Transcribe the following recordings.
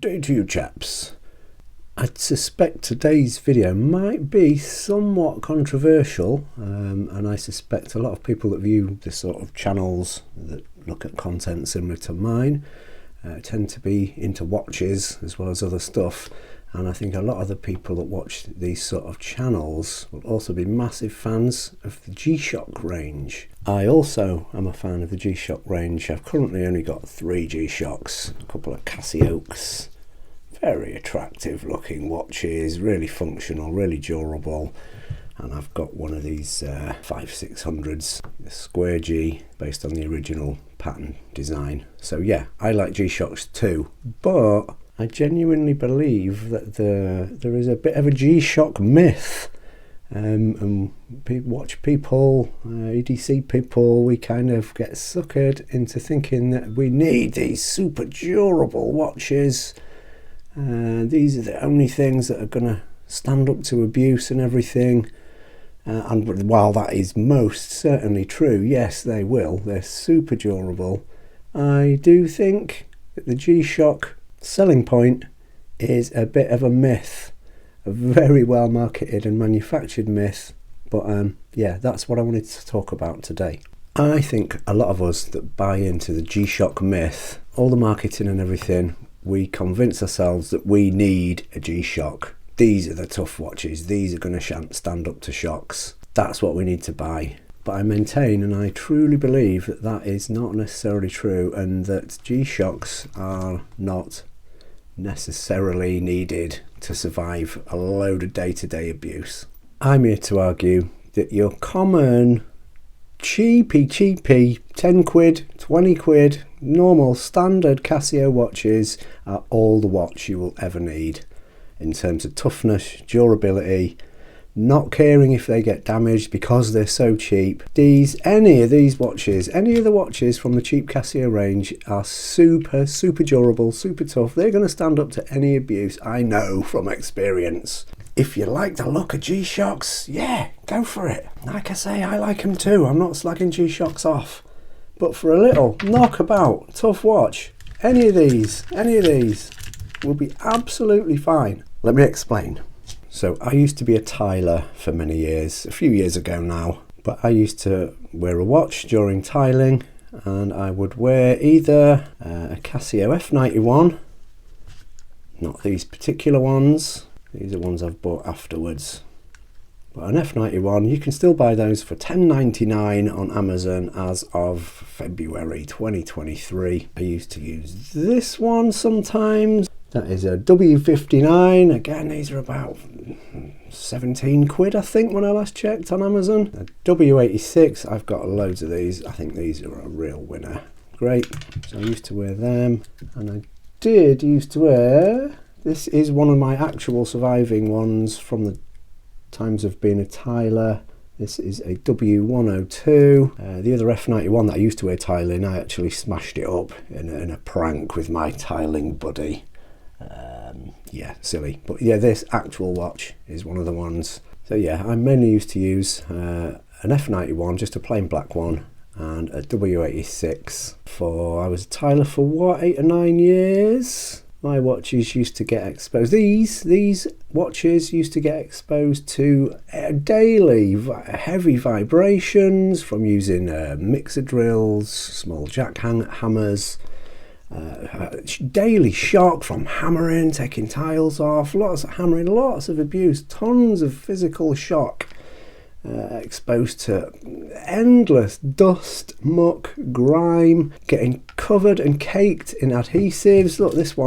Good day to you chaps. I suspect today's video might be somewhat controversial, and I suspect a lot of people that view the sort of channels that look at content similar to mine tend to be into watches as well as other stuff, and I think a lot of the people that watch these sort of channels will also be massive fans of the Gshock range. I also am a fan of the Gshock range. I've currently only got 3 Gshocks, a couple of Casios, very attractive looking watches, really functional, really durable, and I've got one of these 5600s, the Square G, based on the original pattern design. So yeah, I like Gshocks too, but I genuinely believe that there is a bit of a Gshock myth, and watch people, EDC people, we kind of get suckered into thinking that we need these super durable watches. These are the only things that are going to stand up to abuse and everything, and while that is most certainly true, yes, they will, they're super durable, I do think that the Gshock selling point is a bit of a myth, a very well marketed and manufactured myth, but yeah, that's what I wanted to talk about today. I think a lot of us that buy into the Gshock myth, all the marketing and everything, we convince ourselves that we need a Gshock. These are the tough watches, these are going to stand up to shocks, that's what we need to buy. But I maintain and I truly believe that that is not necessarily true, and that Gshocks are not necessarily needed to survive a load of day-to-day abuse. I'm here to argue that your common cheapy 10 quid, 20 quid, normal standard Casio watches are all the watch you will ever need in terms of toughness, durability, not caring if they get damaged because they're so cheap. Any of these watches, any of the watches from the cheap Casio range are super durable, super tough. They're going to stand up to any abuse, I know from experience. If you like the look of Gshocks, yeah, go for it. Like I say, I like them too. I'm not slagging Gshocks off. But for a little knockabout, tough watch, any of these will be absolutely fine. Let me explain. So I used to be a tiler for many years, a few years ago now, but I used to wear a watch during tiling, and I would wear either a Casio F91, not these particular ones, these are ones I've bought afterwards, but an F91, you can still buy those for $10.99 on Amazon as of February 2023. I used to use this one sometimes. That is a W59. Again, these are about 17 quid, I think, when I last checked on Amazon. A W86, I've got loads of these. I think these are a real winner. Great. So I used to wear them. And I did used to wear, this is one of my actual surviving ones from the times of being a tiler. This is a W102. The other F91 that I used to wear tiling, I actually smashed it up in a prank with my tiling buddy. Yeah, silly, but yeah, this actual watch is one of the ones. So yeah, I mainly used to use an F91, just a plain black one, and a W86 I was a tiler for what, 8 or 9 years. My watches used to get exposed, these watches used to get exposed to daily heavy vibrations from using mixer drills, small jackhammers, daily shock from hammering, taking tiles off, lots of hammering, lots of abuse, tons of physical shock, exposed to endless dust, muck, grime, getting covered and caked in adhesives. Look, this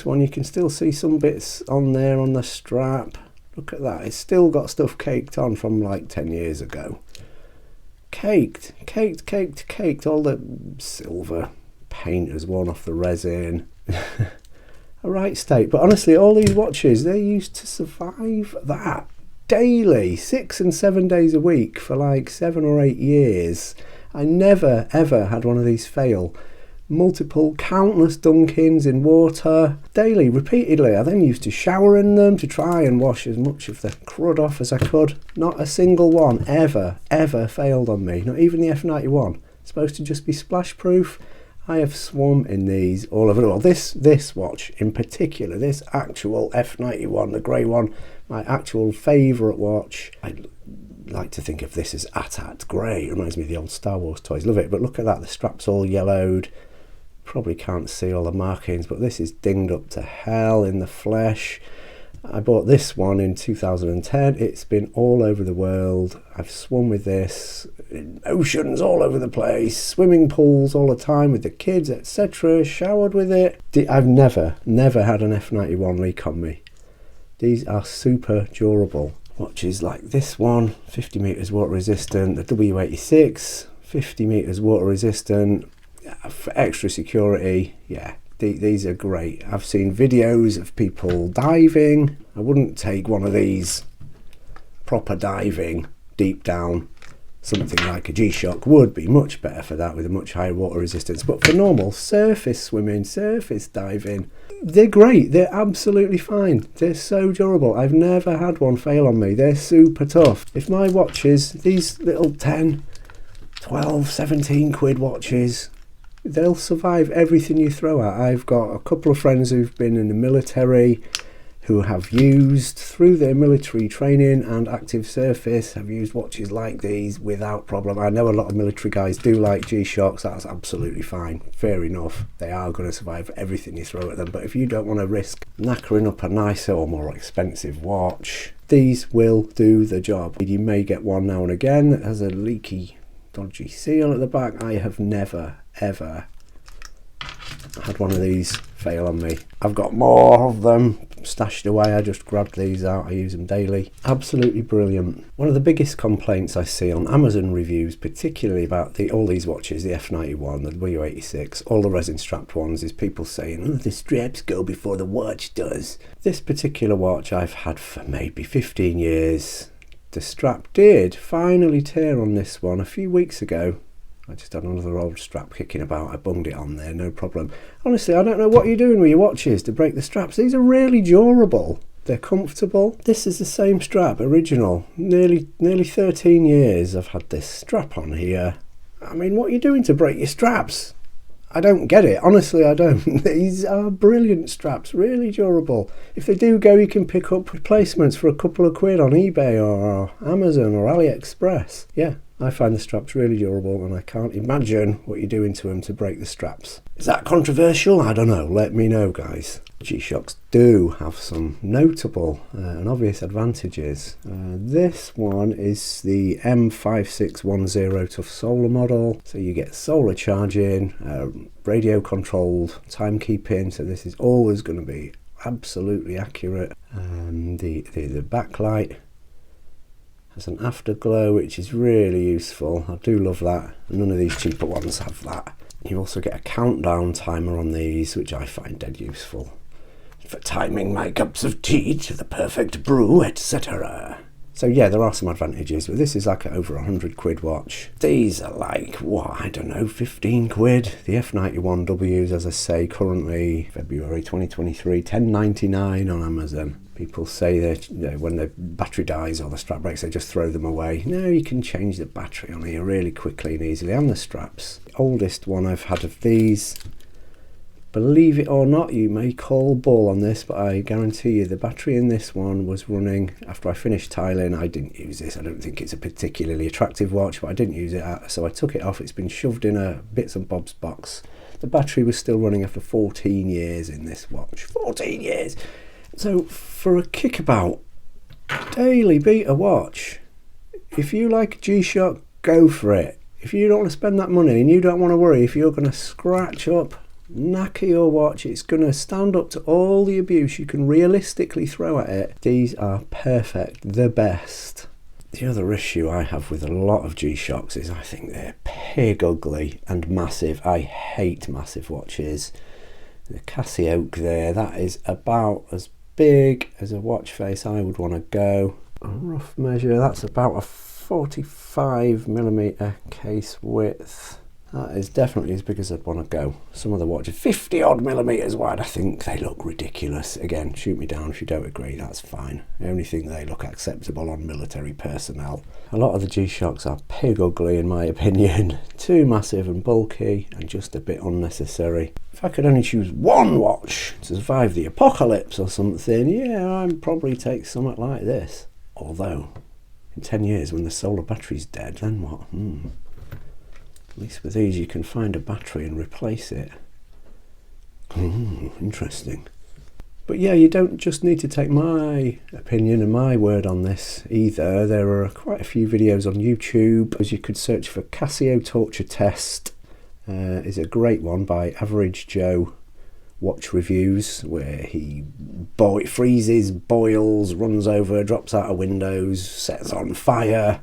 one you can still see some bits on there on the strap. Look at that, it's still got stuff caked on from like 10 years ago. Caked, all the silver paint has worn off the resin. A right state. But honestly, all these watches, they used to survive that daily, 6 and 7 days a week for like 7 or 8 years. I never ever had one of these fail. Countless dunkings in water daily, repeatedly. I then used to shower in them to try and wash as much of the crud off as I could. Not a single one ever failed on me, not even the F91. It's supposed to just be splash proof. I have swum in these all over the world. This watch in particular, this actual F91, the grey one, my actual favourite watch. I like to think of this as AT-AT grey. It reminds me of the old Star Wars toys. Love it. But look at that, the strap's all yellowed. Probably can't see all the markings, but this is dinged up to hell in the flesh. I bought this one in 2010. It's been all over the world. I've swum with this in oceans all over the place, swimming pools all the time with the kids, etc. Showered with it. I've never had an F91 leak on me. These are super durable. Watches like this one, 50 meters water resistant. The W86, 50 meters water resistant. For extra security, yeah. These are great. I've seen videos of people diving. I wouldn't take one of these proper diving deep down. Something like a Gshock would be much better for that with a much higher water resistance. But for normal surface swimming, surface diving, they're great. They're absolutely fine. They're so durable. I've never had one fail on me. They're super tough. If my watches, these little 10, 12, 17 quid watches, they'll survive everything you throw at. I've got a couple of friends who've been in the military who have used, through their military training and active service, have used watches like these without problem. I know a lot of military guys do like G-Shocks. That's absolutely fine. Fair enough. They are going to survive everything you throw at them. But if you don't want to risk knackering up a nicer or more expensive watch, these will do the job. You may get one now and again that has a leaky, dodgy seal at the back. I have never ever had one of these fail on me. I've got more of them stashed away. I just grabbed these out. I use them daily. Absolutely brilliant. One of the biggest complaints I see on Amazon reviews, particularly about all these watches, the F91, the W86, all the resin strapped ones, is people saying, oh, the straps go before the watch does. This particular watch I've had for maybe 15 years. The strap did finally tear on this one a few weeks ago. I just had another old strap kicking about. I bunged it on there, no problem. Honestly, I don't know what you're doing with your watches to break the straps. These are really durable. They're comfortable. This is the same strap, original. Nearly 13 years I've had this strap on here. I mean, what are you doing to break your straps? I don't get it. Honestly, I don't. These are brilliant straps, really durable. If they do go, you can pick up replacements for a couple of quid on eBay or Amazon or AliExpress. Yeah, I find the straps really durable, and I can't imagine what you're doing to them to break the straps. Is that controversial? I don't know. Let me know, guys. G-Shocks do have some notable and obvious advantages. This one is the M5610 Tough Solar model. So you get solar charging, radio controlled timekeeping. So this is always going to be absolutely accurate. The backlight has an afterglow, which is really useful. I do love that. None of these cheaper ones have that. You also get a countdown timer on these, which I find dead useful for timing my cups of tea to the perfect brew, etc. So yeah, there are some advantages, but this is like an over 100 quid watch. These are like, what, I don't know, 15 quid. The F91Ws, as I say, currently February 2023, $10.99 on Amazon. People say that, you know, when the battery dies or the strap breaks, they just throw them away. No, you can change the battery on here really quickly and easily, and the straps. The oldest one I've had of these, believe it or not, you may call bull on this, but I guarantee you the battery in this one was running after I finished tiling. I didn't use this. I don't think it's a particularly attractive watch, but I didn't use it, so I took it off. It's been shoved in a bits and bobs box. The battery was still running after 14 years in this watch. 14 years! So for a kickabout daily beater watch, if you like a G-Shock, go for it. If you don't want to spend that money and you don't want to worry if you're going to scratch up, knacker your watch, it's going to stand up to all the abuse you can realistically throw at it, these are perfect, the best. The other issue I have with a lot of G-Shocks is I think they're pig ugly and massive. I hate massive watches. The Casio there, that is about as big as a watch face I would want to go. A rough measure, that's about a 45mm case width. That is definitely as big as I'd want to go. Some of the watches, 50 odd millimetres wide, I think they look ridiculous. Again, shoot me down if you don't agree, that's fine. I only think they look acceptable on military personnel. A lot of the G-Shocks are pig ugly in my opinion. Too massive and bulky and just a bit unnecessary. If I could only choose one watch to survive the apocalypse or something, yeah, I'd probably take something like this. Although, in 10 years when the solar battery's dead, then what? At least with these you can find a battery and replace it. Interesting. But yeah, you don't just need to take my opinion and my word on this either. There are quite a few videos on YouTube. As you could search for Casio torture test. Is a great one by Average Joe Watch Reviews, where he freezes, boils, runs over, drops out of windows, sets on fire.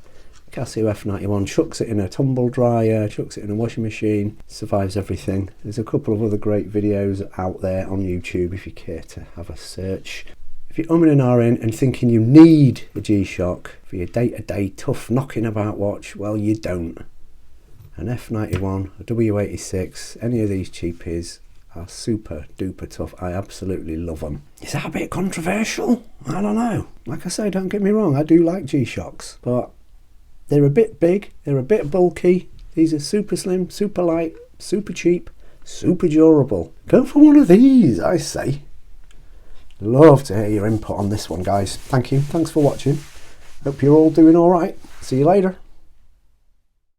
Casio F91, chucks it in a tumble dryer, chucks it in a washing machine, survives everything. There's a couple of other great videos out there on YouTube if you care to have a search. If you're umming and ahhing and thinking you need a G-Shock for your day-to-day tough knocking about watch, well, you don't. An F91, a W86, any of these cheapies are super duper tough. I absolutely love them. Is that a bit controversial? I don't know. Like I say, don't get me wrong, I do like G-Shocks, but they're a bit big, they're a bit bulky. These are super slim, super light, super cheap, super durable. Go for one of these, I say. Love to hear your input on this one, guys. Thank you. Thanks for watching. Hope you're all doing all right. See you later.